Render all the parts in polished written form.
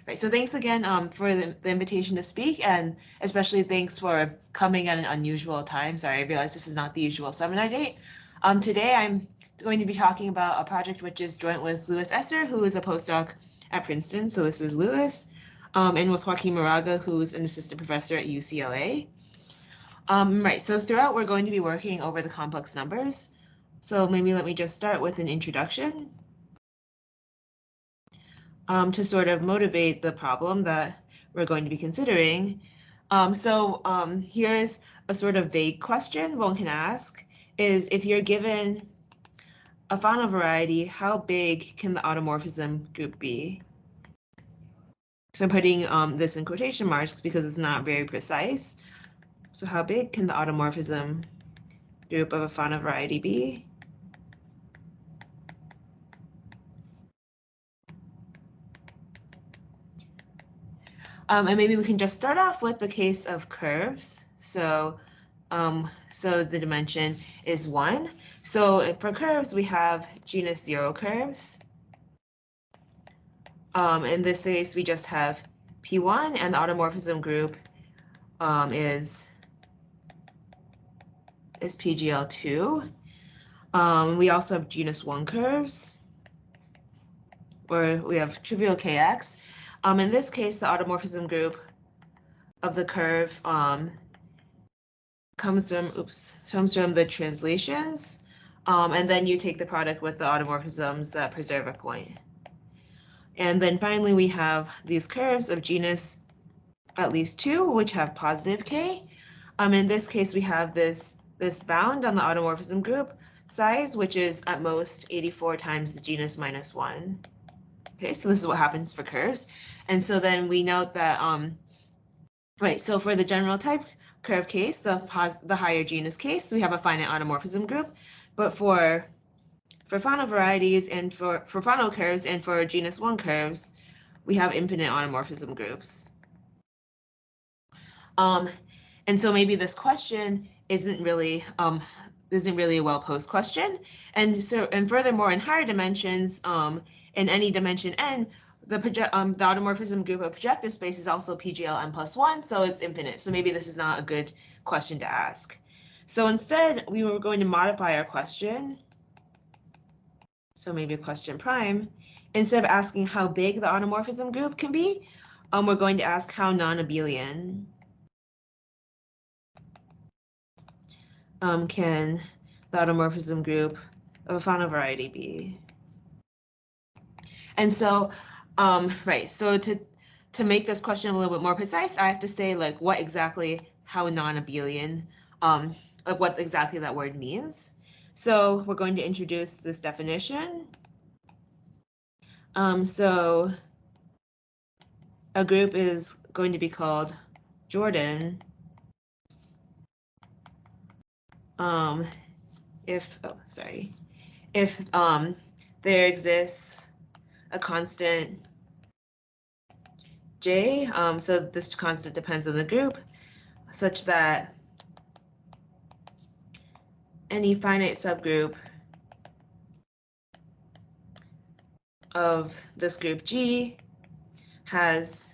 Right, so thanks again for the invitation to speak, and especially thanks for coming at an unusual time. Sorry, I realize this is not the usual seminar date. Today I'm going to be talking about a project which is joint with Louis Esser, who is a postdoc at Princeton. So this is Louis, and with Joaquín Moraga, who's an assistant professor at UCLA. Right, so throughout we're going to be working over the complex numbers. So maybe let me just start with an introduction. To sort of motivate the problem that we're going to be considering. Here's a sort of vague question one can ask is if you're given a Fano variety, how big can the automorphism group be? So I'm putting this in quotation marks because it's not very precise. So how big can the automorphism group of a Fano variety be? And maybe we can just start off with the case of curves. So the dimension is 1. So for curves, we have genus 0 curves. In this case, we just have P1, and the automorphism group is PGL2. We also have genus 1 curves, where we have trivial KX. In this case, the automorphism group of the curve comes from the translations, and then you take the product with the automorphisms that preserve a point. And then finally, we have these curves of genus at least 2, which have positive K. In this case, we have this bound on the automorphism group size, which is at most 84 times the genus minus 1. Okay, so this is what happens for curves. And so then we note that, right, so for the general type curve case, the higher genus case, we have a finite automorphism group. But for Fano varieties and for Fano curves and for genus 1 curves, we have infinite automorphism groups. And so maybe this question isn't really a well-posed question. And furthermore, in higher dimensions, in any dimension n, the automorphism group of projective space is also PGL n plus 1, so it's infinite. So maybe this is not a good question to ask. So instead, we were going to modify our question. So maybe a question prime. Instead of asking how big the automorphism group can be, we're going to ask how non-abelian can the automorphism group of a Fano variety be. And so, right, so to make this question a little bit more precise, I have to say like how non-abelian, like what exactly that word means. So we're going to introduce this definition. So a group is going to be called Jordan if there exists a constant J, so this constant depends on the group, such that any finite subgroup of this group G has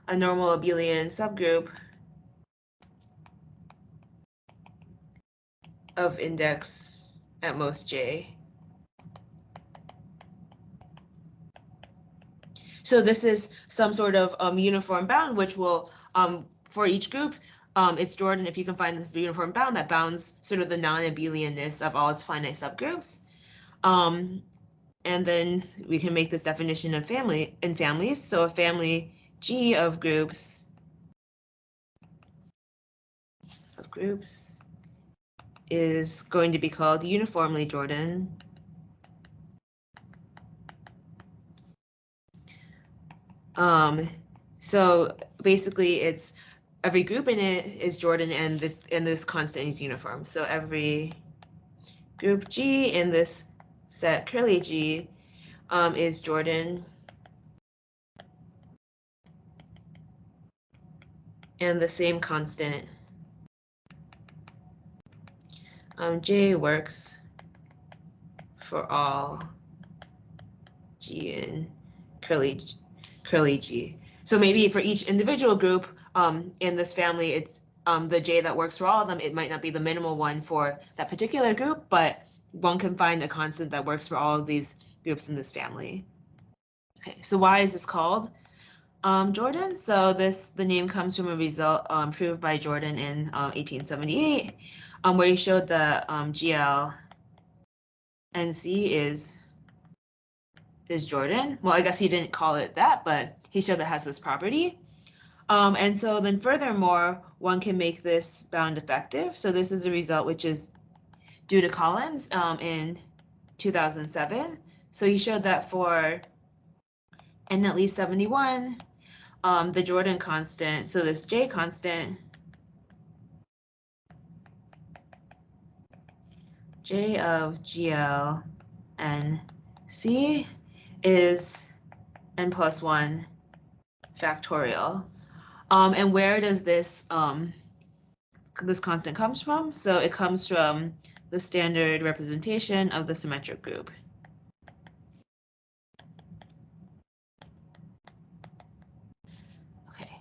a normal abelian subgroup of index at most J. So this is some sort of uniform bound, which will, for each group, it's Jordan if you can find this uniform bound that bounds sort of the non-abelianness of all its finite subgroups. And then we can make this definition of families. So a family G of groups is going to be called uniformly Jordan. So basically it's every group in it is Jordan and this constant is uniform. So every group G in this set curly G is Jordan. And the same constant J works for all G in curly curly G. So maybe for each individual group in this family, it's the J that works for all of them. It might not be the minimal one for that particular group, but one can find a constant that works for all of these groups in this family. Okay, so why is this called Jordan? So the name comes from a result proved by Jordan in 1878, where he showed that GL NC is Jordan. Well, I guess he didn't call it that, but he showed that it has this property. And so then furthermore, one can make this bound effective. So this is a result which is due to Collins in 2007. So he showed that for n at least 71, the Jordan constant, so this J constant, J of GL and C is n plus 1 factorial. And where does this constant comes from? So it comes from the standard representation of the symmetric group. Okay.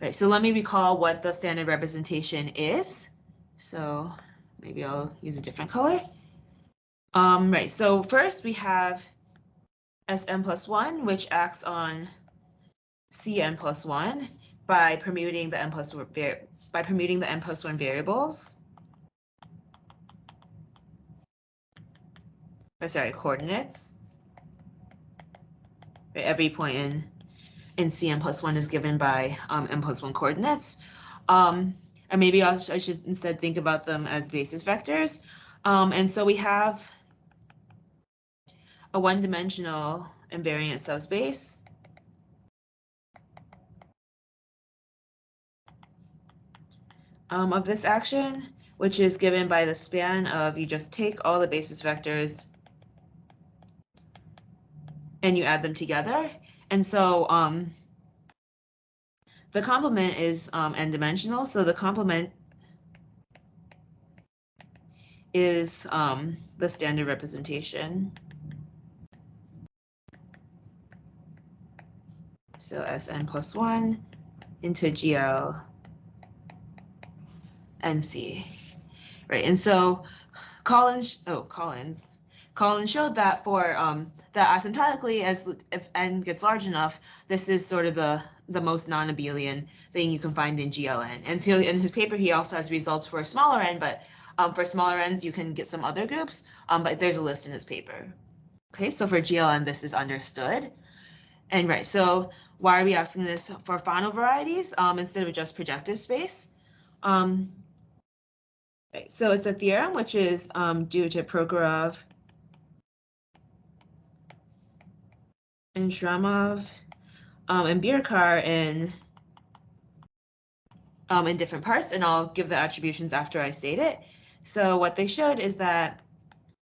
Right, so let me recall what the standard representation is. So maybe I'll use a different color. Right, so first we have Sn plus 1, which acts on Cn plus 1 by permuting the n plus 1 variables. Or sorry, coordinates. Right, every point in Cn plus 1 is given by n plus 1 coordinates. And maybe I should instead think about them as basis vectors. And so we have a one-dimensional invariant subspace. Of this action, which is given by the span of, you just take all the basis vectors and you add them together. And so the complement is n-dimensional, so the complement is the standard representation. So Sn plus 1 into GL NC, right? And so Collins showed that for that asymptotically, as if n gets large enough, this is sort of the most non-abelian thing you can find in GLN. And so in his paper, he also has results for a smaller n, but for smaller n's, you can get some other groups, but there's a list in his paper. Okay, so for GLN, this is understood. And right, so why are we asking this for Fano varieties instead of just projective space? Right, so it's a theorem which is due to Prokhorov and Shramov and Birkar in different parts, and I'll give the attributions after I state it. So what they showed is that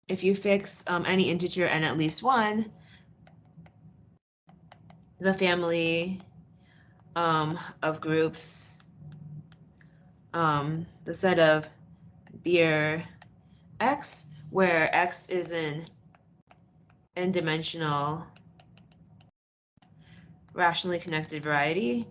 if you fix any integer n at least 1, the family of groups, the set of Bir X, where X is an n-dimensional rationally connected variety,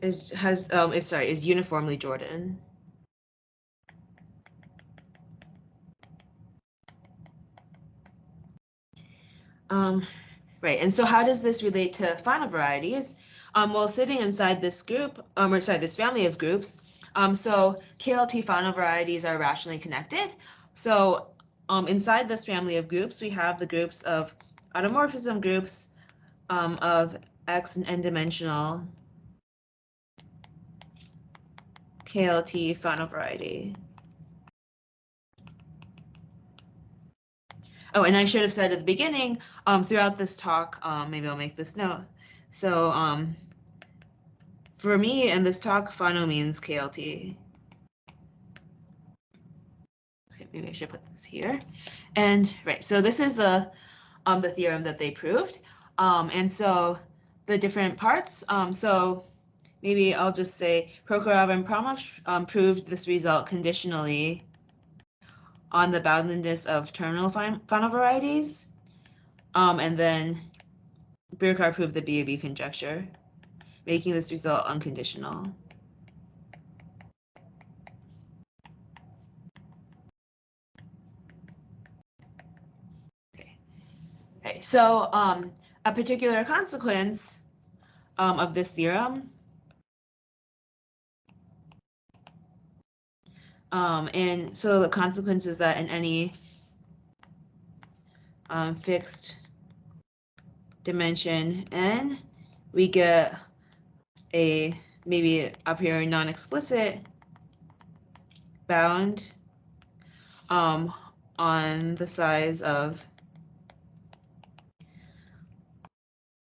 is uniformly Jordan. Right, and so how does this relate to Fano varieties? Well, sitting inside this group, this family of groups, so KLT Fano varieties are rationally connected. So inside this family of groups, we have the groups of automorphism groups of X and n-dimensional KLT Fano variety. Oh, and I should have said at the beginning, throughout this talk, maybe I'll make this note. So for me in this talk, Fano means KLT. Okay, maybe I should put this here. And right, so this is the theorem that they proved. And so the different parts, so maybe I'll just say Prokhorov and Shramov proved this result conditionally on the boundedness of terminal Fano varieties, and then Birkar proved the B of E conjecture, making this result unconditional. Okay, so a particular consequence of this theorem, and so the consequence is that in any fixed dimension n, we get a maybe up here non-explicit bound on the size of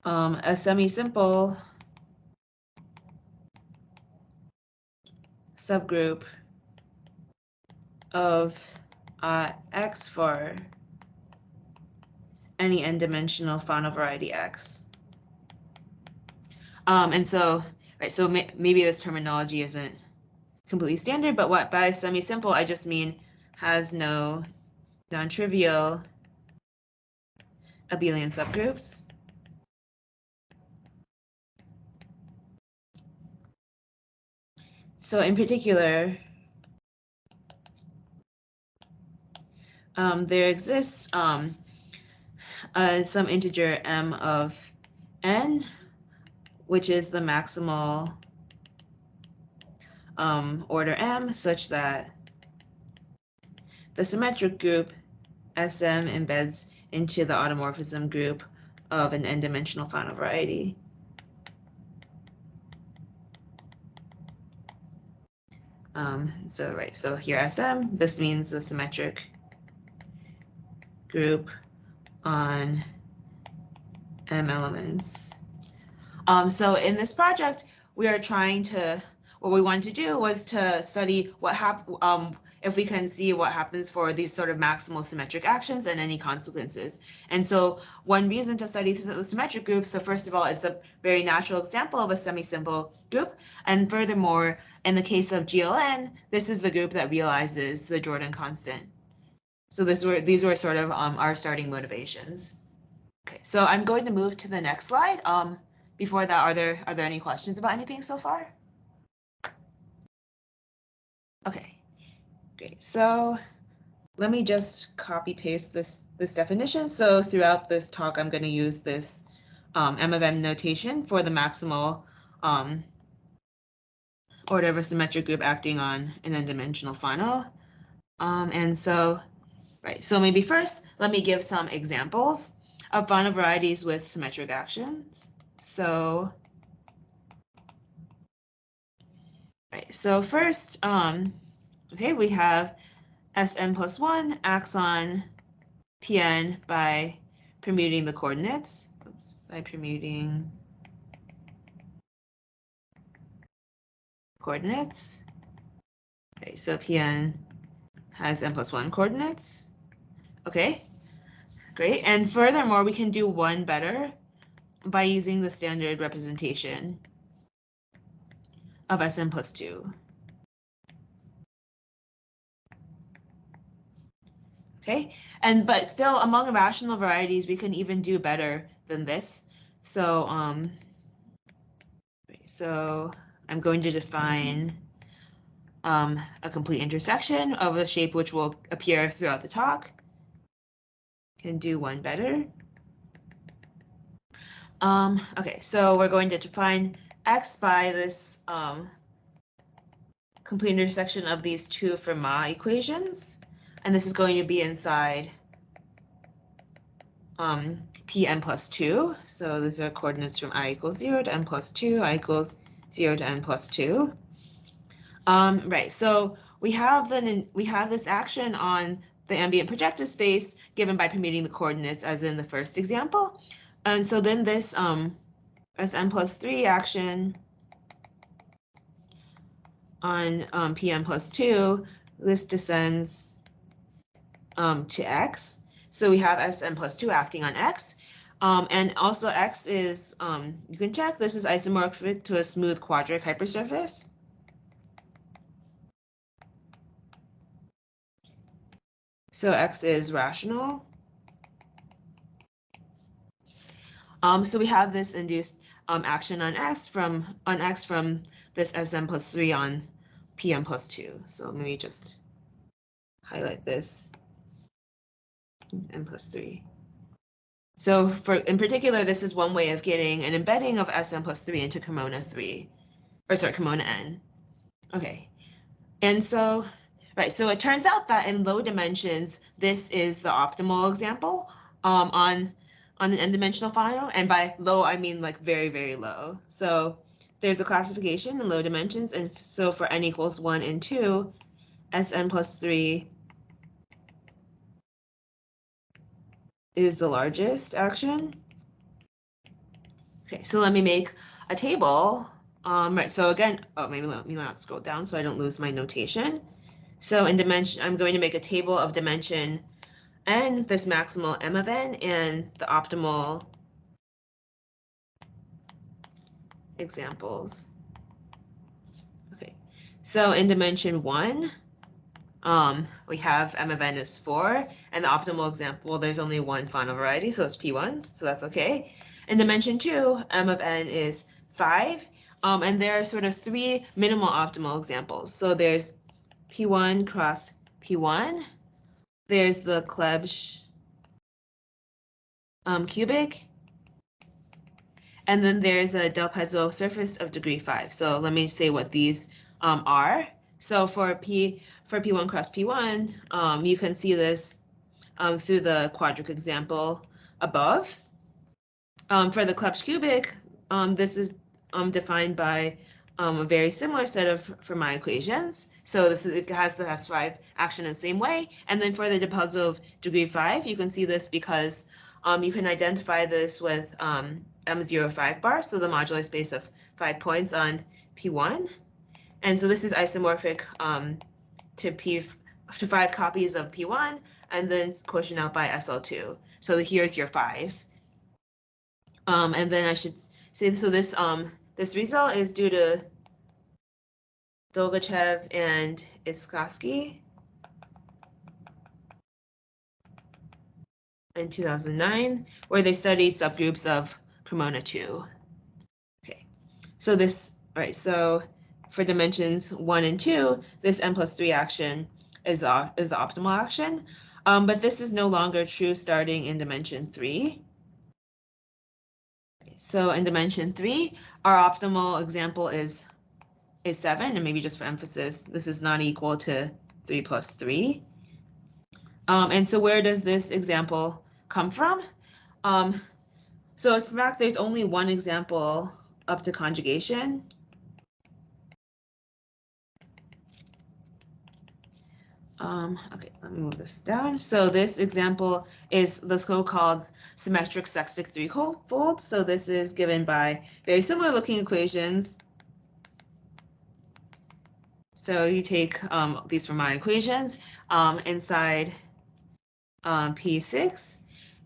a semisimple subgroup of X for any n-dimensional Fano variety X. And so, right, so maybe this terminology isn't completely standard, but what by semisimple I just mean has no non-trivial abelian subgroups. So in particular, there exists some integer m of n, which is the maximal order m, such that the symmetric group SM embeds into the automorphism group of an n-dimensional Fano variety. So here SM, this means the symmetric group on m elements. So in this project, we are trying to, what we wanted to do was to study what if we can see what happens for these sort of maximal symmetric actions and any consequences. And so one reason to study the symmetric group, so first of all, it's a very natural example of a semisimple group. And furthermore, in the case of GLN, this is the group that realizes the Jordan constant. So these were sort of our starting motivations. Okay, so I'm going to move to the next slide. Before that, are there any questions about anything so far? Okay, great. So let me just copy paste this definition. So throughout this talk, I'm going to use this M of n notation for the maximal order of a symmetric group acting on an n-dimensional Fano. And so, right. So maybe first, let me give some examples of Fano varieties with symmetric actions. So, right. So first, okay, we have Sn plus 1 acts on Pn by permuting the coordinates. Oops, by permuting coordinates. Okay, so Pn has n plus 1 coordinates. Okay, great. And furthermore, we can do one better by using the standard representation of Sn plus 2. Okay, but still among irrational varieties, we can even do better than this. So, so I'm going to define a complete intersection of a shape which will appear throughout the talk. Can do one better. Okay, so we're going to define X by this complete intersection of these two Fermat equations. And this is going to be inside Pn plus 2. So these are coordinates from I equals 0 to n plus 2, I equals 0 to n plus 2. Right, so we have this action on the ambient projective space given by permuting the coordinates as in the first example. And so then this Sn plus 3 action on Pn plus 2, this descends to X. So we have Sn plus 2 acting on X. And also X is, you can check, this is isomorphic to a smooth quadric hypersurface. So X is rational. So we have this induced action on X from this Sm plus 3 on Pm plus 2. So let me just highlight this, n plus 3. So in particular, this is one way of getting an embedding of Sm plus 3 into Cremona 3, or sorry, Cremona n. Okay, and so, right, so it turns out that in low dimensions, this is the optimal example on an n-dimensional Fano, and by low, I mean like very, very low. So there's a classification in low dimensions, and so for n equals 1 and 2, Sn plus 3 is the largest action. Okay, so let me make a table. Right, so again, oh, maybe let me not scroll down so I don't lose my notation. So in dimension, I'm going to make a table of dimension n, this maximal m of n, and the optimal examples. Okay, so in dimension 1, we have m of n is 4, and the optimal example, well, there's only one Fano variety, so it's P1, so that's okay. In dimension 2, m of n is 5, and there are sort of 3 minimal optimal examples. So there's P1 cross P1, there's the Klebsch cubic, and then there's a del Pezzo surface of degree 5. So let me say what these are. So for P1 cross P1, you can see this through the quadric example above. For the Klebsch cubic, this is defined by a very similar set of Fermat equations. So it has the S5 action in the same way. And then for the del Pezzo of degree 5, you can see this because you can identify this with M05 bar, so the modular space of 5 points on P1. And so this is isomorphic to 5 copies of P1, and then quotient out by SL2. So here's your 5. And then I should say, so this result is due to Dolgachev and Iskosky in 2009, where they studied subgroups of Cremona 2. Okay, so this, all right, so for dimensions 1 and 2, this n plus 3 action is the optimal action, but this is no longer true starting in dimension 3. So in dimension 3, our optimal example is 7, and maybe just for emphasis, this is not equal to 3 plus 3. And so where does this example come from? So in fact, there's only one example up to conjugation. Okay, let me move this down. So this example is the so-called symmetric sextic threefold. So this is given by very similar looking equations. So you take these from my equations inside P6.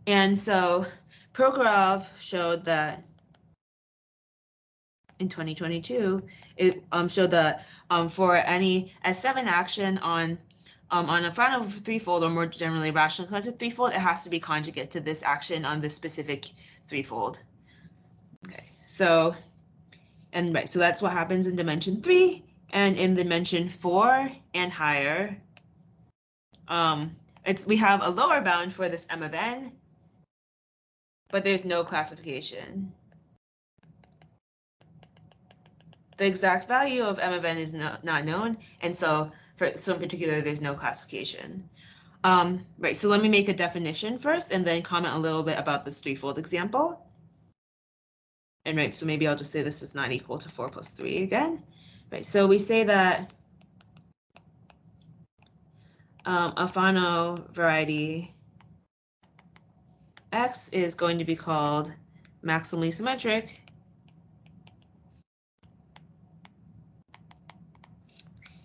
And so Prokhorov showed that in 2022, it showed that for any S7 action on a Fano threefold, or more generally rational collected threefold, it has to be conjugate to this action on this specific threefold. Okay, so so that's what happens in dimension 3, and in dimension 4 and higher, we have a lower bound for this m of n, but there's no classification. The exact value of m of n is not known, and so in particular, there's no classification. Right, so let me make a definition first and then comment a little bit about this threefold example. And right, so maybe I'll just say this is not equal to 4 plus 3 again. Right, so we say that a Fano variety X is going to be called maximally symmetric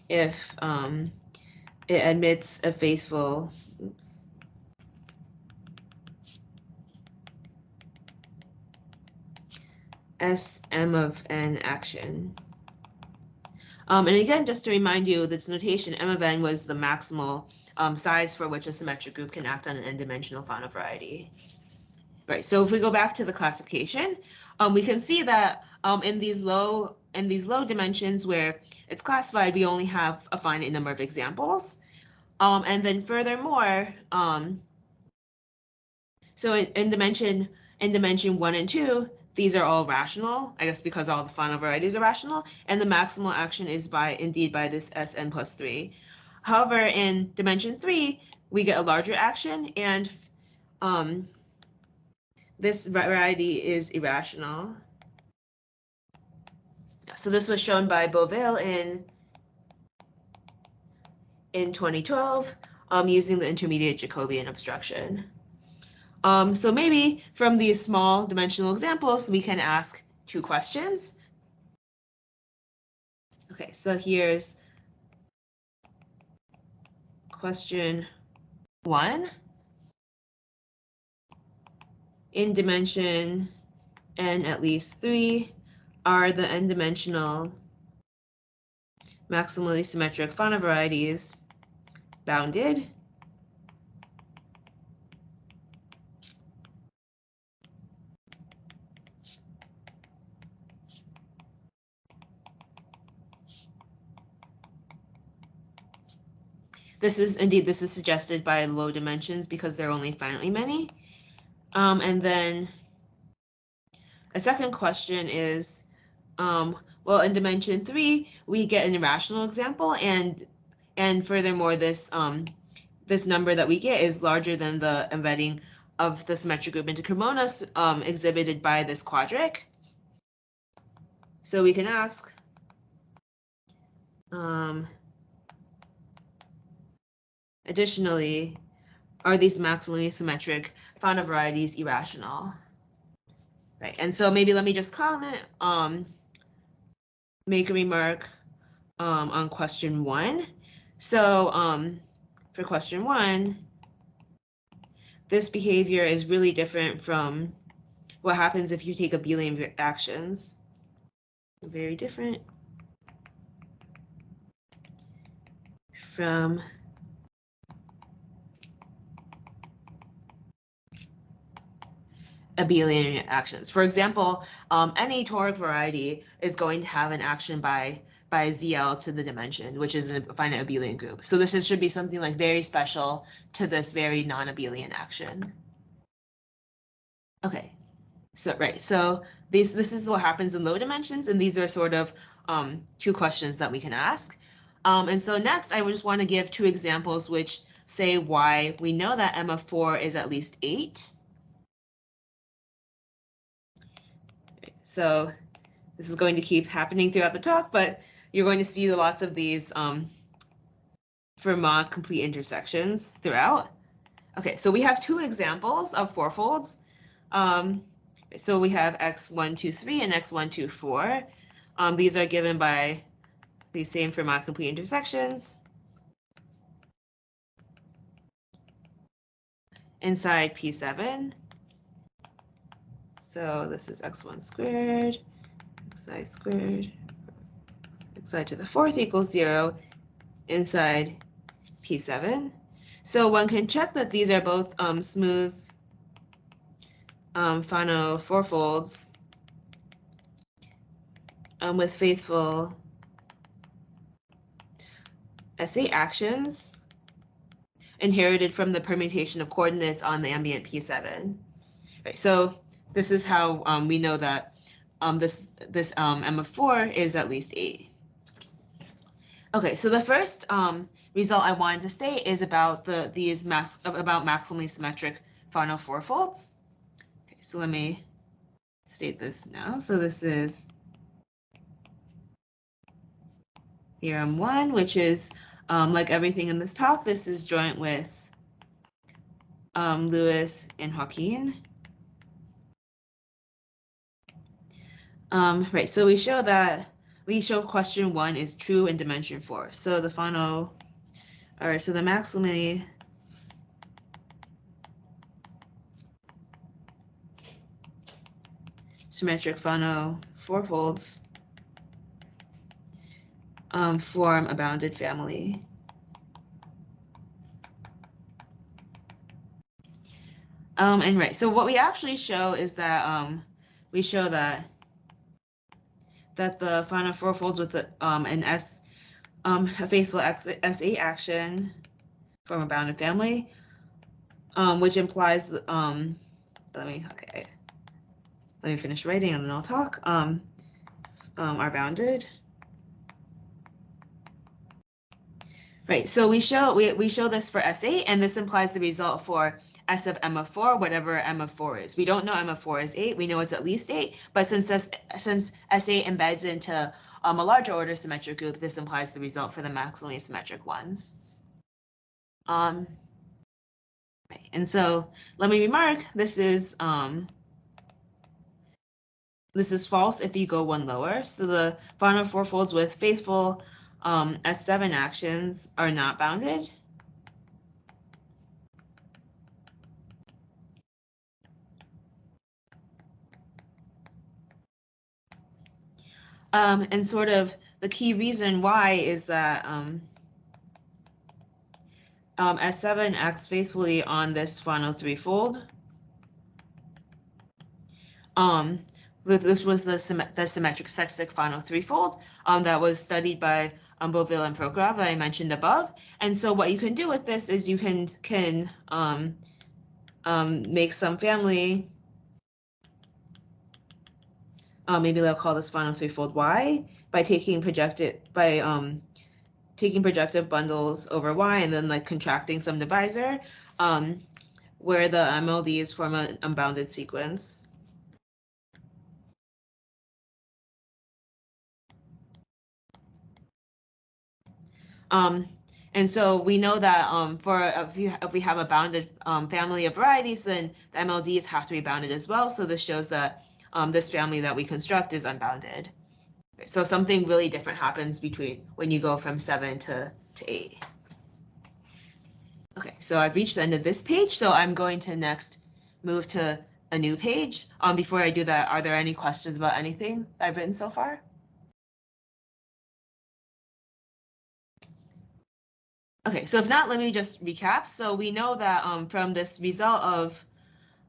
if it admits a faithful, Sm of n action. And again, just to remind you, this notation M of n was the maximal size for which a symmetric group can act on an n-dimensional Fano variety. Right, so if we go back to the classification, we can see that in these low dimensions where it's classified, we only have a finite number of examples. And then furthermore, so in dimension 1 and 2, these are all rational, I guess because all the Fano varieties are rational, and the maximal action is indeed by this Sn plus 3. However, in dimension 3, we get a larger action, and this variety is irrational. So this was shown by Beauville in 2012 using the intermediate Jacobian obstruction. So maybe from these small dimensional examples, we can ask two questions. Okay, so here's question 1. In dimension n at least 3, are the n-dimensional maximally symmetric Fano varieties bounded? This is suggested by low dimensions because there are only finitely many. And then a second question is, well, in dimension 3, we get an irrational example, and furthermore, this number that we get is larger than the embedding of the symmetric group into Cremona exhibited by this quadric. So we can ask, additionally, are these maximally symmetric Fano varieties irrational? Right, and so maybe let me just comment, make a remark on question 1. So for question 1, this behavior is really different from what happens if you take abelian actions. Very different from abelian actions. For example, any toric variety is going to have an action by ZL to the dimension, which is a finite abelian group. So this should be something like very special to this very non-abelian action. Okay, so right, so this is what happens in low dimensions, and these are sort of two questions that we can ask. And so next, I would just want to give two examples which say why we know that M of 4 is at least 8. So this is going to keep happening throughout the talk, but you're going to see lots of these Fermat complete intersections throughout. Okay, so we have two examples of fourfolds. So we have x123 and x124. These are given by these same Fermat complete intersections inside P7. So this is x1 squared, xi squared, xi to the 4th equals 0 inside P7. So one can check that these are both smooth Fano fourfolds with faithful SA actions inherited from the permutation of coordinates on the ambient P7. Right, so this is how we know that this M of 4 is at least 8. Okay, so the first result I wanted to state is about about maximally symmetric Fano fourfolds. Okay, so let me state this now. So this is theorem 1, which is like everything in this talk. This is joint with Lewis and Joaquín. Right, so we show question 1 is true in dimension 4. So the Fano, all right, so the maximally symmetric Fano fourfolds form a bounded family. And right, so what we actually show is that we show that the Fano fourfolds with an S, a faithful S8 action from a bounded family, which implies let me finish writing and then I'll talk. Are bounded. Right, so we show this for S8, and this implies the result for S of M of 4, whatever M of 4 is. We don't know M of 4 is 8. We know it's at least 8, but since S8 embeds into a larger order symmetric group, this implies the result for the maximally symmetric ones. Right, and so let me remark, this is false if you go one lower. So the Fano fourfolds with faithful S7 actions are not bounded. And sort of the key reason why is that S7 acts faithfully on this Fano threefold. This was the symmetric sextic Fano threefold that was studied by Beauville and Prokhorov that I mentioned above. And so what you can do with this is you can make some family. Maybe they'll call this Fano threefold Y by taking projective bundles over Y and then like contracting some divisor where the MLDs form an unbounded sequence. And so we know that if we have a bounded family of varieties, then the MLDs have to be bounded as well. So this shows that this family that we construct is unbounded. So something really different happens between when you go from 7 to 8. Okay, so I've reached the end of this page, so I'm going to next move to a new page. Before I do that, are there any questions about anything that I've written so far? Okay, so if not, let me just recap. So we know that from this result of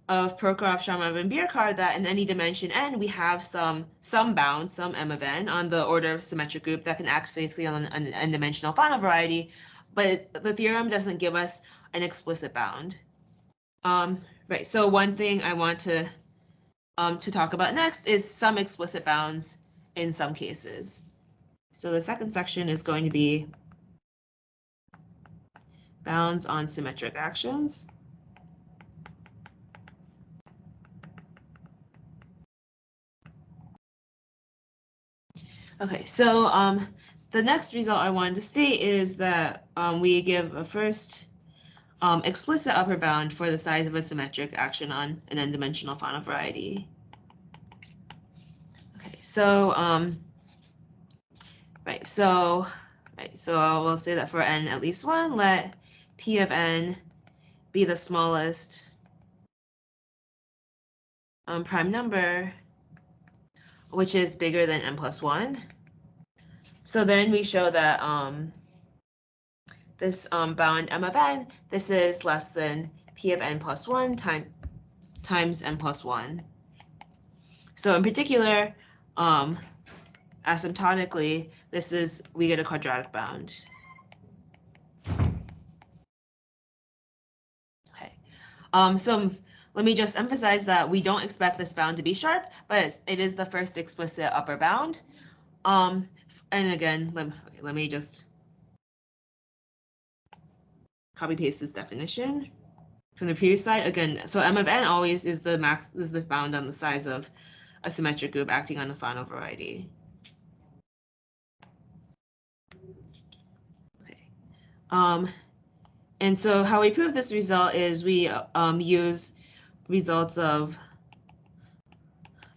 Prokhorov, Shramov, and Birkar that in any dimension n, we have some bound, some M of n on the order of symmetric group that can act faithfully on an n-dimensional Fano variety, but the theorem doesn't give us an explicit bound. Right, so one thing I want to talk about next is some explicit bounds in some cases. So the second section is going to be bounds on symmetric actions. Okay, so the next result I wanted to state is that we give a first explicit upper bound for the size of a symmetric action on an n-dimensional Fano variety. Okay, so so I will say that for n at least 1, let P of n be the smallest prime number, which is bigger than n plus 1. So then we show that this bound M of n, this is less than P of n plus 1 times n plus 1. So in particular, asymptotically, we get a quadratic bound. Okay. So let me just emphasize that we don't expect this bound to be sharp, but it is the first explicit upper bound. And again, let me just copy paste this definition from the previous slide. Again, so M of n always is the bound on the size of a symmetric group acting on a Fano variety. Okay. And so how we prove this result is we use results of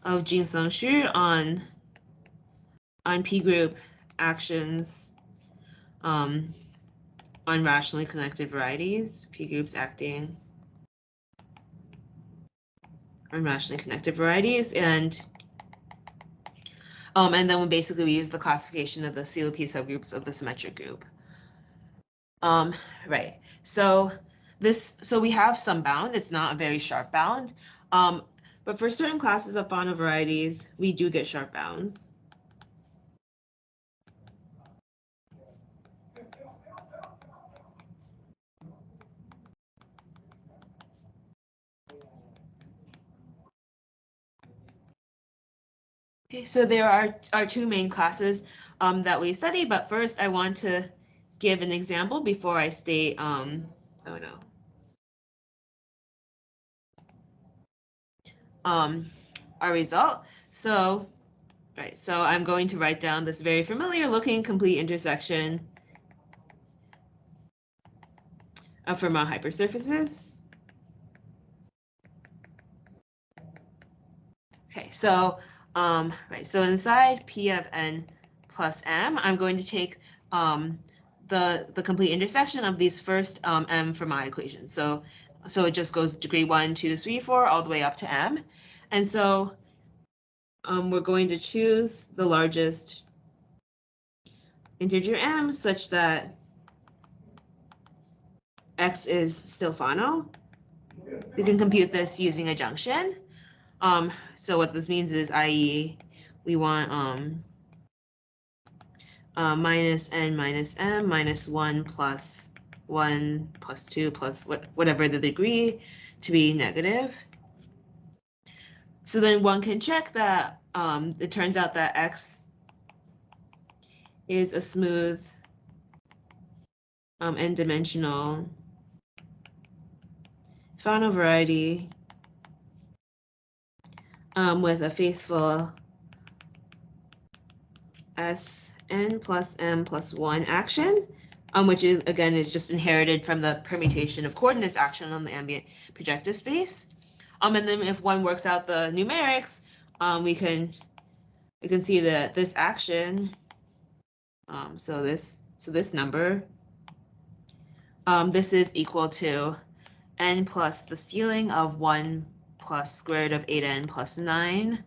Jinsung Xu on P group actions on rationally connected varieties, P groups acting on rationally connected varieties, and And then we use the classification of the COP subgroups of the symmetric group. Right. So we have some bound. It's not a very sharp bound. But for certain classes of Fano varieties, we do get sharp bounds. Okay, so there are two main classes that we study, but first I want to give an example before I state, our result. So, right, so I'm going to write down this very familiar looking complete intersection of Fermat hypersurfaces. Okay, so right, so inside P of n plus m, I'm going to take the complete intersection of these first m Fermat equations. So it just goes degree 1, 2, 3, 4, all the way up to m. And so we're going to choose the largest integer m such that x is still Fano. We can compute this using a junction. So what this means is, i.e., we want minus n minus m minus 1 plus 1 plus 2 plus whatever the degree to be negative. So then one can check that it turns out that x is a smooth n-dimensional Fano variety with a faithful Sn plus m plus 1 action, which is again is just inherited from the permutation of coordinates action on the ambient projective space. And then if one works out the numerics, we can see that this action, so this number, this is equal to n plus the ceiling of 1 plus square root of 8n plus 9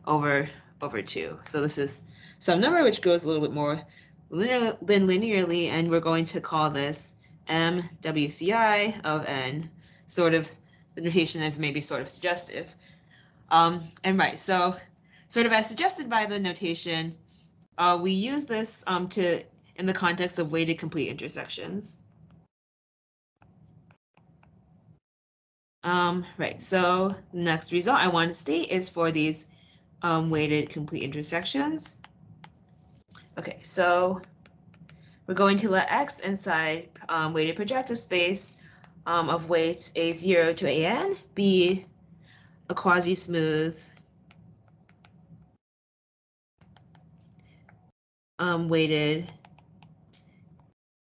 over 2. So this is some number which goes a little bit more linearly, and we're going to call this MWCI of n. Sort of, the notation is maybe sort of suggestive. And right, so sort of as suggested by the notation, we use this in the context of weighted complete intersections. Right, so the next result I want to state is for these weighted complete intersections. Okay, so we're going to let x inside weighted projective space of weights a0 to an be a quasi-smooth weighted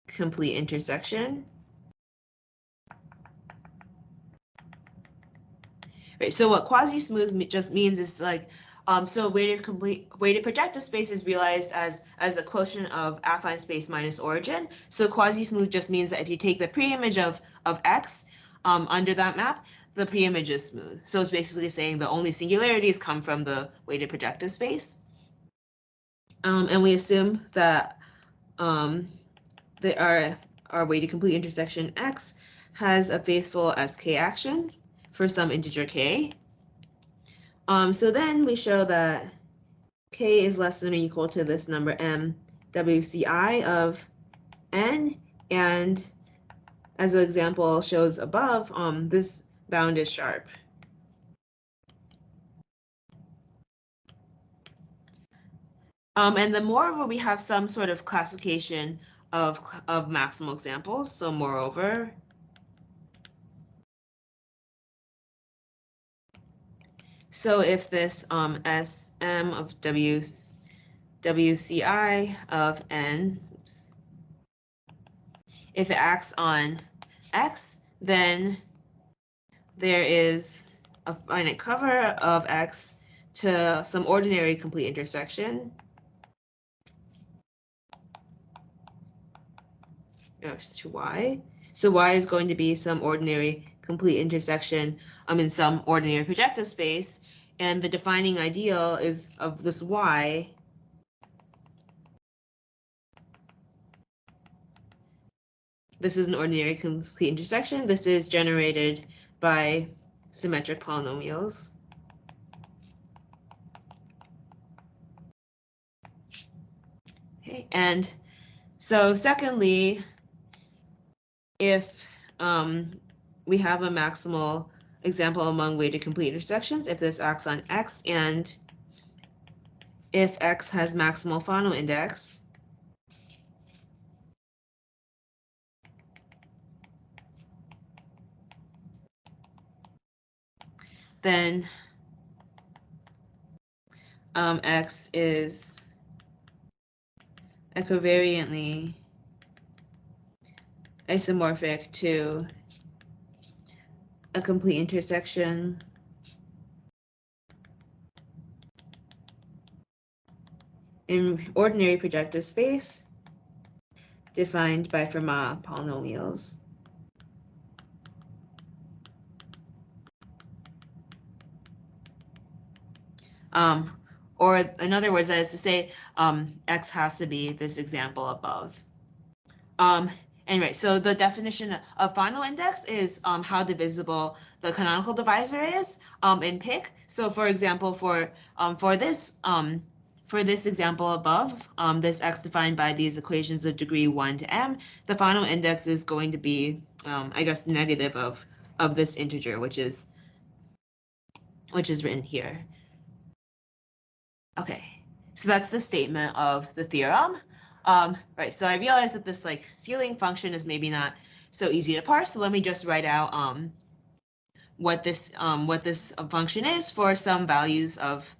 complete intersection. Right, so what quasi-smooth just means is like, so weighted projective space is realized as a quotient of affine space minus origin. So quasi-smooth just means that if you take the preimage of x under that map, the preimage is smooth. So it's basically saying the only singularities come from the weighted projective space. And we assume that our weighted complete intersection x has a faithful sk action for some integer k. So then we show that k is less than or equal to this number m WCI of n, and as the example shows above, this bound is sharp. And then moreover, we have some sort of classification of maximal examples. So moreover, so if this SM of WCI of n, if it acts on x, then there is a finite cover of x to some ordinary complete intersection. To y. So y is going to be some ordinary complete intersection in some ordinary projective space. and the defining ideal is of this y. This is an ordinary complete intersection. This is generated by symmetric polynomials. Okay, and so secondly, if we have a maximal example among weighted complete intersections, if this acts on X, and if X has maximal Fano index, then X is equivariantly isomorphic to a complete intersection in ordinary projective space defined by Fermat polynomials. Or in other words, that is to say, X has to be this example above. Anyway, so the definition of Fano index is how divisible the canonical divisor is in PIC. So for example, for this example above, this X defined by these equations of degree 1 to m, the Fano index is going to be, I guess, negative of this integer, which is written here. Okay, so that's the statement of the theorem. Right, so I realize that this like ceiling function is maybe not so easy to parse. So let me just write out what this function is for some values of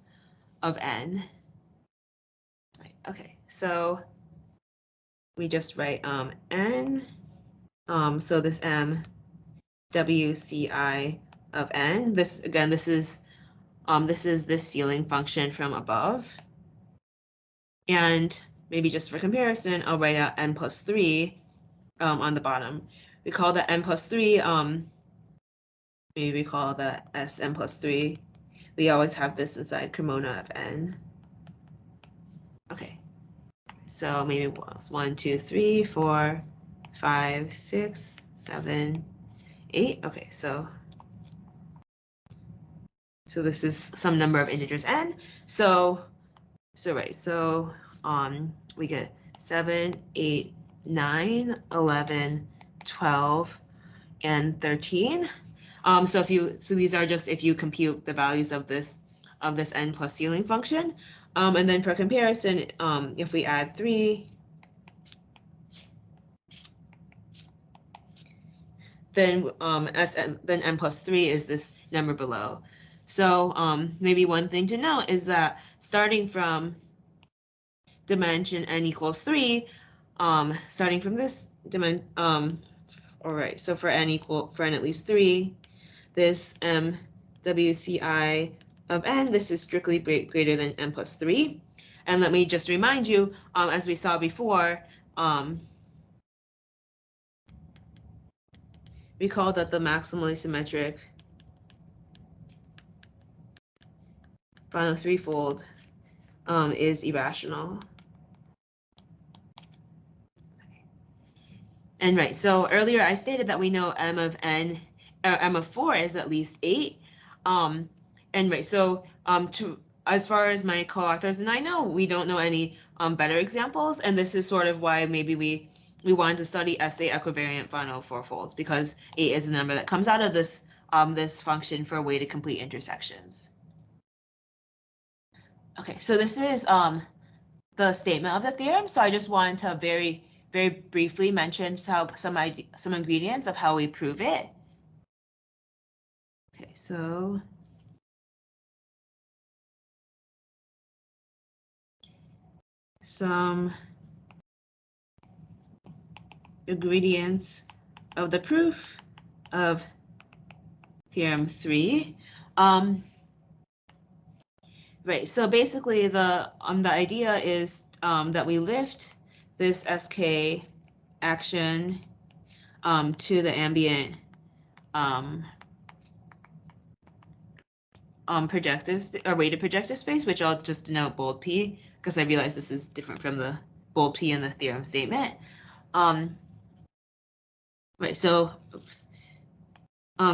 n. Right, okay, so we just write n. So this m wci of n. This again, this is this ceiling function from above. And maybe just for comparison, I'll write out n plus 3 on the bottom. We call that n plus 3, maybe we call that Sn plus 3. We always have this inside Cremona of n. Okay, so maybe 1, 2, 3, 4, 5, 6, 7, 8. Okay, so this is some number of integers n. So we get 7, 8, 9, 11, 12, and 13. So these are just if you compute the values of this n plus ceiling function. And then for comparison, if we add 3, then n plus 3 is this number below. So maybe one thing to note is that starting from dimension n equals 3, starting from this dimension, all right, so for n at least 3, this wci of n, this is strictly greater than n plus 3. And let me just remind you, as we saw before, recall that the maximally symmetric Fano threefold is irrational. And right, so earlier I stated that we know m of 4 is at least 8. And right, so as far as my co-authors and I know, we don't know any better examples, and this is sort of why maybe we wanted to study SA equivariant Fano fourfolds, because 8 is the number that comes out of this this function for weighted complete intersections. Okay, so this is the statement of the theorem. So I just wanted to very briefly mention some ingredients of how we prove it. Okay, so some ingredients of the proof of theorem 3. Right, so basically the idea is that we lift this SK action to the ambient weighted projective space, which I'll just denote bold P because I realize this is different from the bold P in the theorem statement. Right, so oops.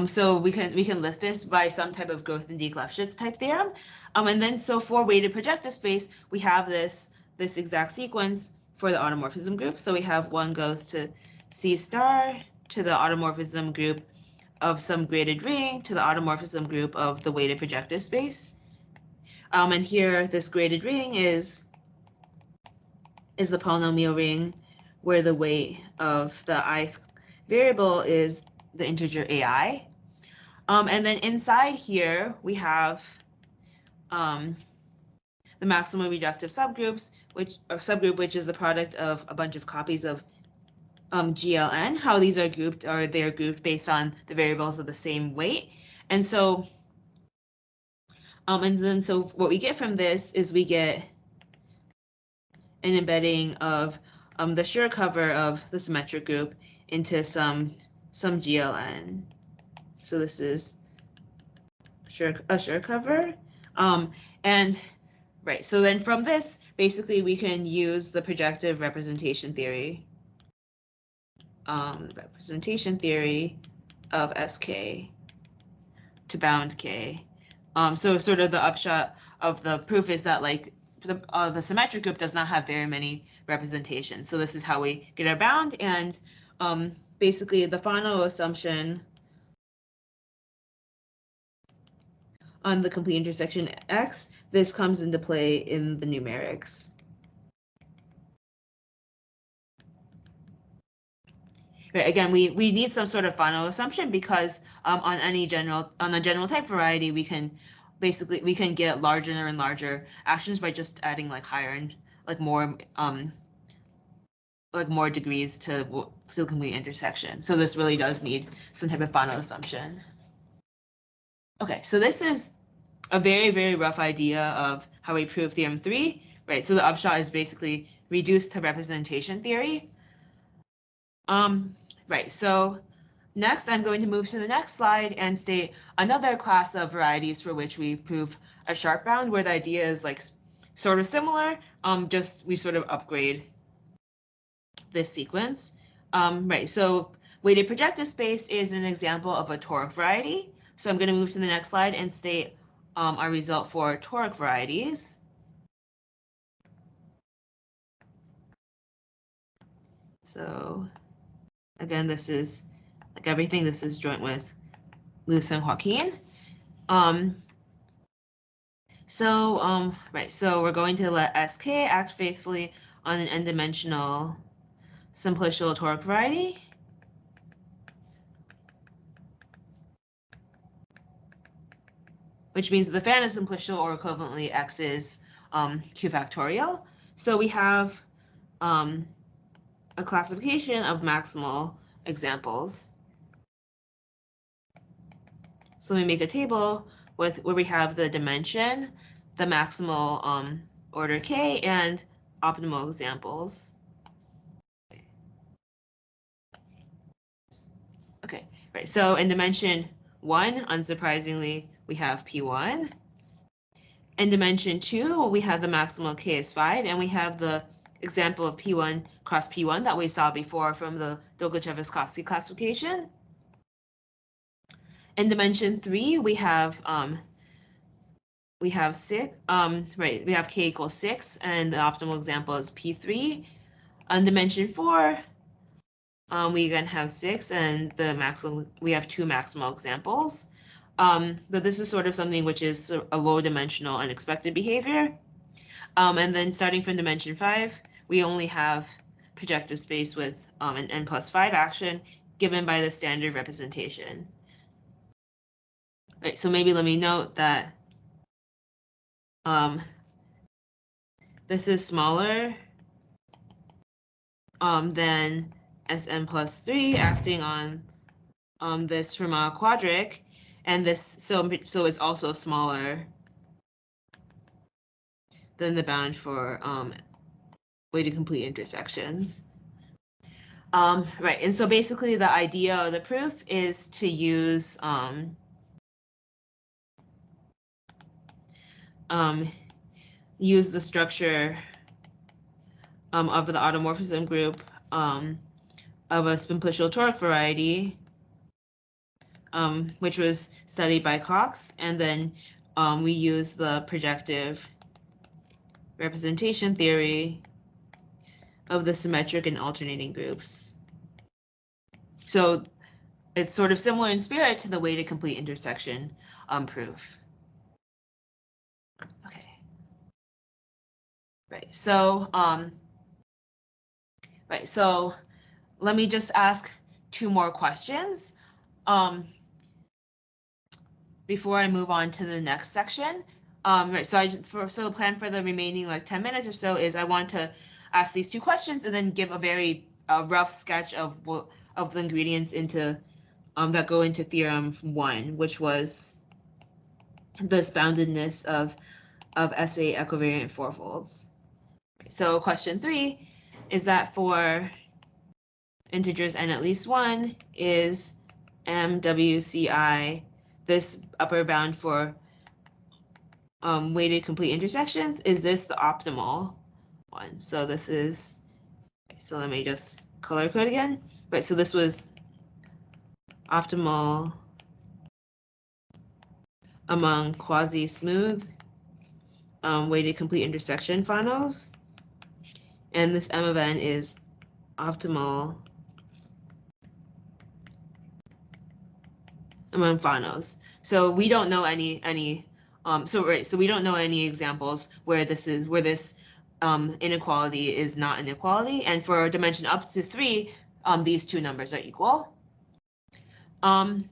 So we can lift this by some type of growth and Dieck-Lefschetz type theorem. And then so for weighted projective space, we have this exact sequence for the automorphism group. So we have 1 goes to C star to the automorphism group of some graded ring to the automorphism group of the weighted projective space. And here this graded ring is the polynomial ring where the weight of the ith variable is the integer ai. And then inside here we have the maximally reductive subgroups, which is the product of a bunch of copies of GLN. How these are grouped they're grouped based on the variables of the same weight. And so so what we get from this is we get an embedding of the Schur cover of the symmetric group into some GLN. So this is a Schur cover. And right, so then from this, basically we can use the projective representation theory of SK to bound K. So sort of the upshot of the proof is that like the symmetric group does not have very many representations. So this is how we get our bound, and basically the Fano assumption on the complete intersection X, this comes into play in the numerics. Right, again, we need some sort of Fano assumption because on a general type variety, we can get larger and larger actions by just adding like higher and like more degrees to the complete intersection. So this really does need some type of Fano assumption. Okay, so this is a very, very rough idea of how we prove theorem 3, right? So the upshot is basically reduced to representation theory. Right, so next I'm going to move to the next slide and state another class of varieties for which we prove a sharp bound, where the idea is like sort of similar, just we sort of upgrade this sequence. Right, so weighted projective space is an example of a toric variety. So I'm going to move to the next slide and state our result for toric varieties. So again, this is like everything. This is joint with Luz and Joaquín. Right, so we're going to let SK act faithfully on an n-dimensional simplicial toric variety. Which means that the Fano is simplicial, or equivalently X is Q factorial. So we have a classification of maximal examples. So we make a table where we have the dimension, the maximal order K, and optimal examples. Okay, right, so in dimension 1, unsurprisingly, we have P1. In dimension 2, we have the maximal K is 5, and we have the example of P1 cross P1 that we saw before from the Dolgachevsky classification. In dimension 3, we have 6, right, we have K equals 6, and the optimal example is P3. On dimension 4, we again have 6, and we have 2 maximal examples. But this is sort of something which is a low dimensional unexpected behavior. And then starting from dimension 5, we only have projective space with an n+5 action given by the standard representation. Right, so maybe let me note that this is smaller than Sn+3 acting on this Fermat quadric, and this so it's also smaller than the bound for weighted complete intersections. Right, and so basically the idea of the proof is to use use the structure of the automorphism group of a simplicial toric variety, which was studied by Cox, and then we use the projective representation theory of the symmetric and alternating groups. So it's sort of similar in spirit to the weighted complete intersection proof. Okay. Right. So let me just ask 2 more questions before I move on to the next section. Right. So the plan for the remaining like 10 minutes or so is I want to ask these 2 questions and then give a very rough sketch of the ingredients into that go into theorem 1, which was this boundedness of S8 equivariant fourfolds. So question 3 is that for integers n at least 1 is MWCI, this upper bound for weighted complete intersections, is this the optimal one? So this is, so let me just color code again. Right, so this was optimal among quasi-smooth weighted complete intersection Fanos, and this M of n is optimal among Fanos. So we don't know any so we don't know any examples where this inequality is not inequality, and for dimension up to 3, these 2 numbers are equal. And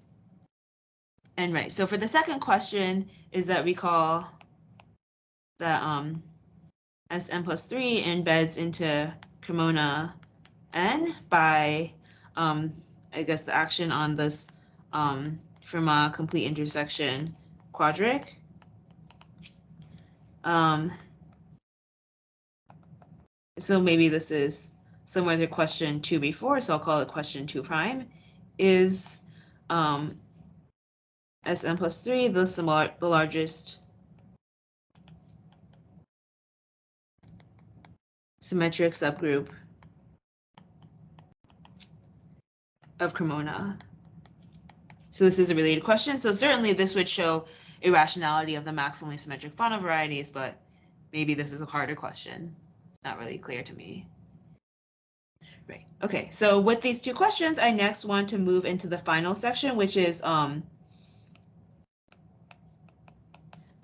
right, so for the second question is that recall that Sn plus 3 embeds into Cremona n by I guess the action on this Fermat complete intersection quadric. So maybe this is similar to question 2 before, so I'll call it question 2 prime. Is Sn plus 3 the largest symmetric subgroup of Cremona? So this is a related question. So certainly this would show irrationality of the maximally symmetric Fano varieties, but maybe this is a harder question. It's not really clear to me. Right. Okay. So with these 2 questions, I next want to move into the final section, which is okay,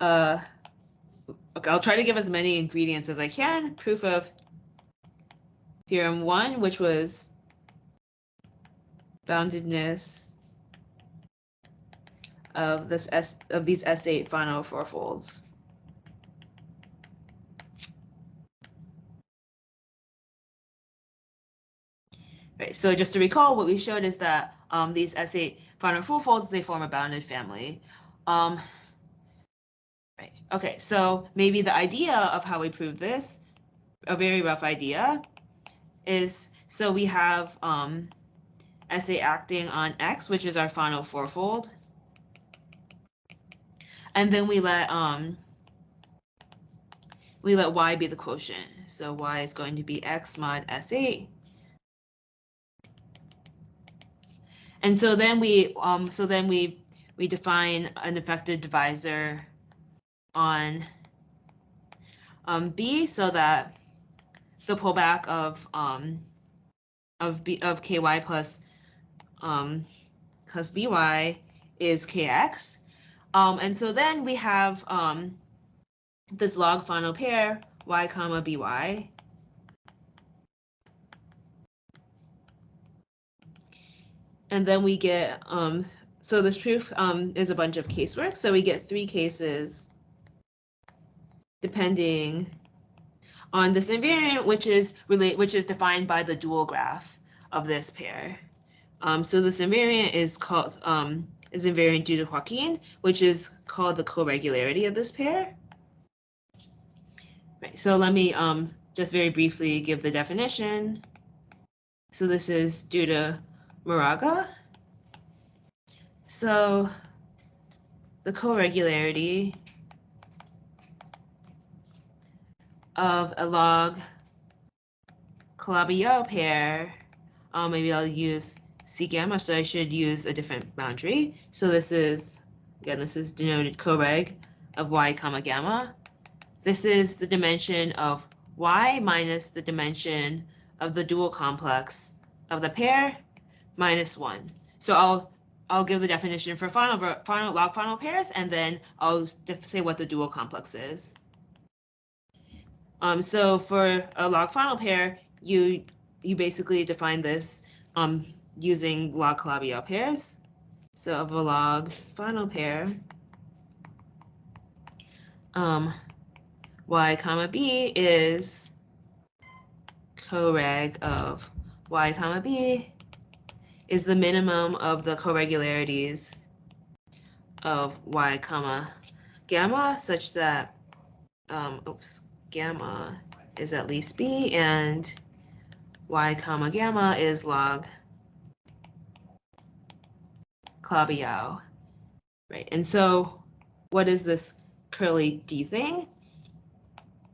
I'll try to give as many ingredients as I can. Proof of theorem 1, which was boundedness of these S8 Fano fourfolds. Right, so just to recall, what we showed is that these S8 Fano fourfolds, they form a bounded family. Right. Okay, so maybe the idea of how we prove this, a very rough idea, is so we have SA acting on X, which is our Fano fourfold, and then we let Y be the quotient. So Y is going to be X mod S8. And so then we define an effective divisor on B, so that the pullback of KY plus BY is KX. And so then we have this log Fano pair Y comma BY. And then we get, so this proof is a bunch of casework. So we get 3 cases depending on this invariant, which is defined by the dual graph of this pair. So this invariant is called is invariant due to Joaquín, which is called the co-regularity of this pair. Right. So let me just very briefly give the definition. So this is due to Moraga. So the co-regularity of a log Calabi-Yau pair, maybe I'll use C gamma, so I should use a different boundary. So this is, again, this is denoted coreg of y comma gamma. This is the dimension of y minus the dimension of the dual complex of the pair minus 1. So I'll give the definition for log final pairs, and then I'll say what the dual complex is. So for a log final pair, you basically define this using log Calabi-Yau pairs. So of a log final pair, y comma b is coreg of y comma b is the minimum of the coregularities of y comma gamma, such that gamma is at least b, and y comma gamma is log Calabi-Yau, right? And so what is this curly d thing?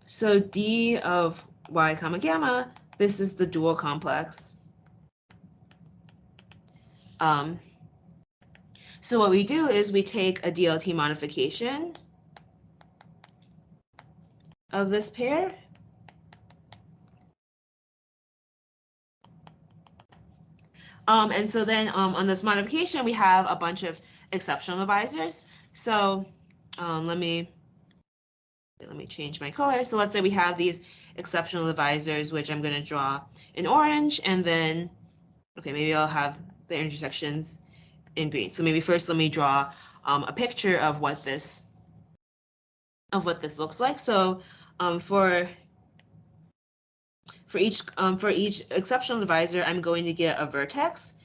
So d of y comma gamma, this is the dual complex. So what we do is we take a DLT modification of this pair, and so then on this modification we have a bunch of exceptional divisors. So let me change my color. So let's say we have these exceptional divisors, which I'm going to draw in orange, and then maybe I'll have the intersections in green. So maybe first let me draw a picture of what this looks like. So for each exceptional divisor, I'm going to get a vertex,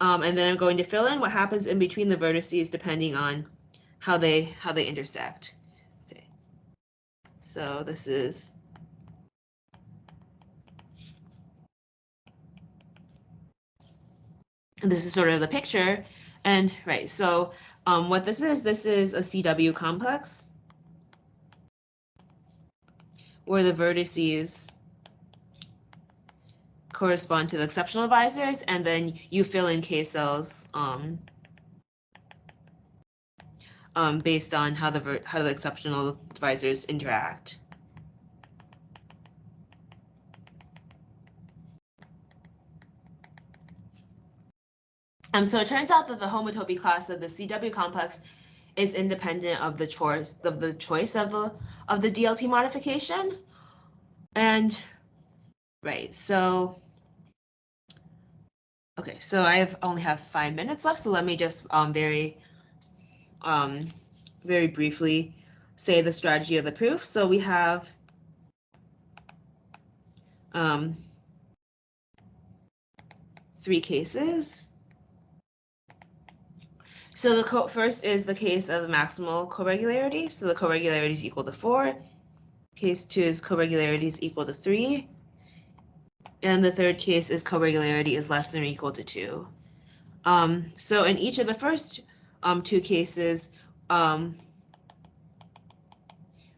and then I'm going to fill in what happens in between the vertices depending on how they intersect. Okay. So this is sort of the picture, and right. So what this is a CW complex where the vertices correspond to the exceptional divisors, and then you fill in K cells based on how the exceptional divisors interact. So it turns out that the homotopy class of the CW complex is independent of the choice of the DLT modification, and right. So okay, so I only have 5 minutes left, so let me just very briefly say the strategy of the proof. So we have three cases. So the first is the case of the maximal coregularity. So the coregularity is equal to 4. Case 2 is coregularity is equal to 3. And the third case is coregularity is less than or equal to 2. So in each of the first two cases,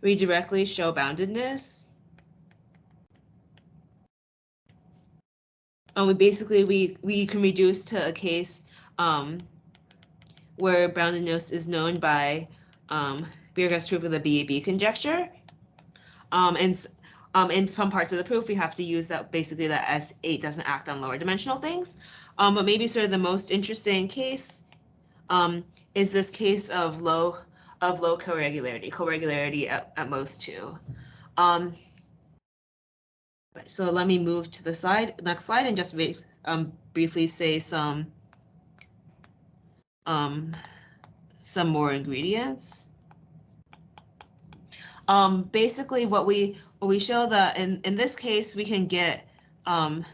we directly show boundedness. We can reduce to a case where boundedness is known by Birkar's proof of the BAB conjecture. And in some parts of the proof, we have to use that basically that S8 doesn't act on lower dimensional things. But maybe sort of the most interesting case is this case of low coregularity at most 2. So let me move to the next slide, and just briefly say some more ingredients. Basically, what we show that in this case we can get a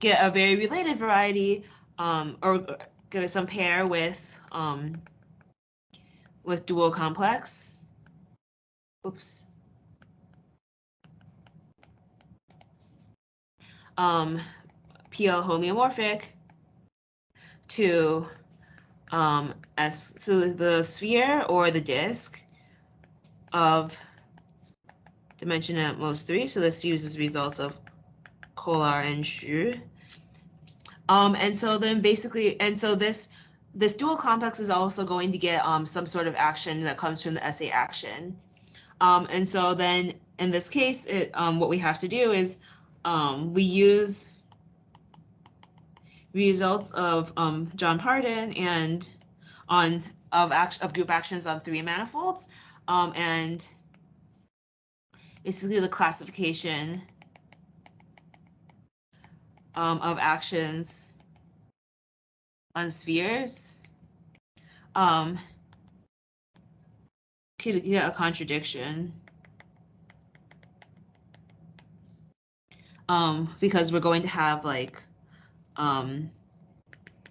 very related variety, or get some pair with dual complex. Oops. PL homeomorphic to so the sphere or the disk of dimension at most 3. So this uses results of Kolar and Shramov. And so then basically, and so this dual complex is also going to get some sort of action that comes from the SA action. And so then in this case, what we have to do is we use results of John Pardon and of group actions on 3 manifolds, and basically the classification of actions on spheres could get a contradiction because we're going to have like I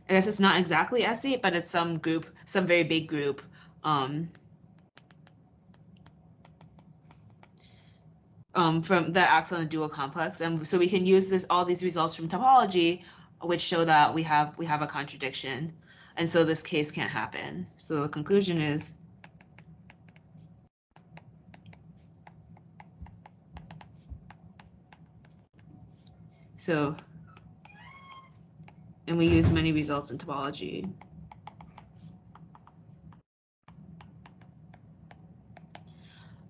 guess it's not exactly S8, but it's some group, some very big group from that acts on the dual complex, and so we can use all these results from topology, which show that we have a contradiction, and so this case can't happen. So the conclusion is and we use many results in topology.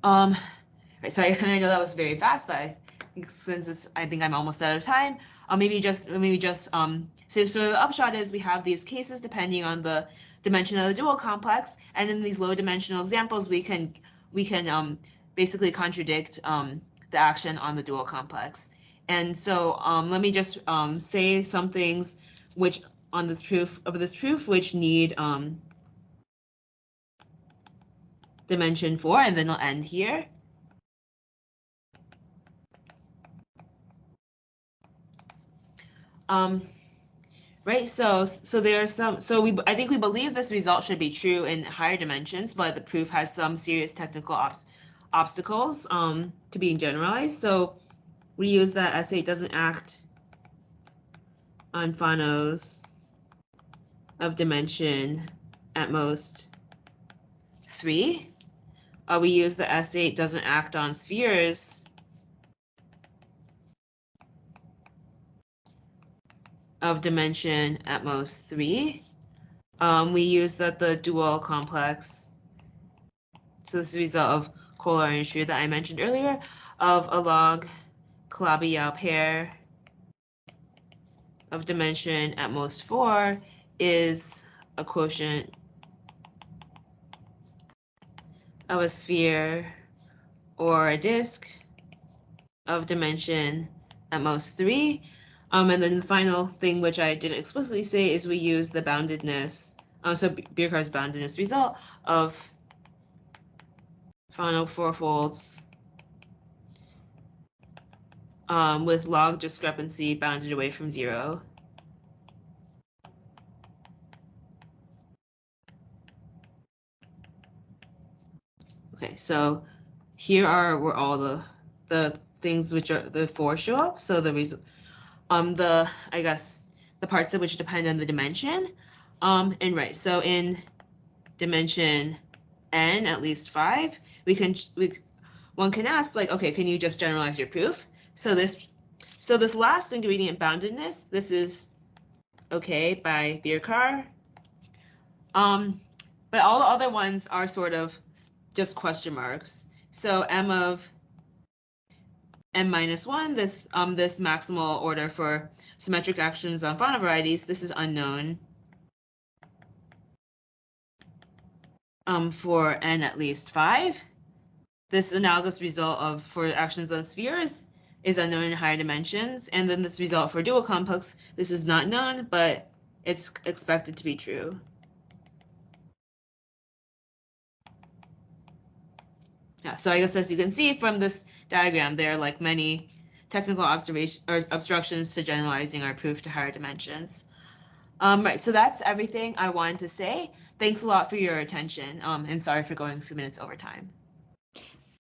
Sorry, I know that was very fast, but since I think I'm almost out of time, maybe just so the upshot is we have these cases depending on the dimension of the dual complex, and in these low dimensional examples we can basically contradict the action on the dual complex. And so let me just say some things which on this proof which need dimension 4, and then I'll end here. Right, so there are some, I think we believe this result should be true in higher dimensions, but the proof has some serious technical obstacles to being generalized. So we use that S8 doesn't act on Fanos of dimension at most 3. We use the S8 doesn't act on spheres of dimension at most 3. We use that the dual complex, so this is a result of Kolar and Shramov that I mentioned earlier, of a log Calabi-Yau pair of dimension at most 4 is a quotient of a sphere or a disk of dimension at most 3. And then the final thing, which I didn't explicitly say, is we use the boundedness, so Birkar's boundedness result of Fano fourfolds with log discrepancy bounded away from 0. Okay, so here are where all the things which are the 4 show up. So I guess the parts of which depend on the dimension. And right, so in dimension n at least 5, one can ask, like, okay, can you just generalize your proof? So this last ingredient, boundedness, this is okay by Birkar. But all the other ones are sort of just question marks. So M of n-1, this maximal order for symmetric actions on Fano varieties, this is unknown. For n at least 5, this analogous result for actions on spheres is unknown in higher dimensions, and then this result for dual complex, this is not known, but it's expected to be true. Yeah, so I guess as you can see from this diagram, there are like many technical obstructions to generalizing our proof to higher dimensions. Right, so that's everything I wanted to say. Thanks a lot for your attention, and sorry for going a few minutes over time.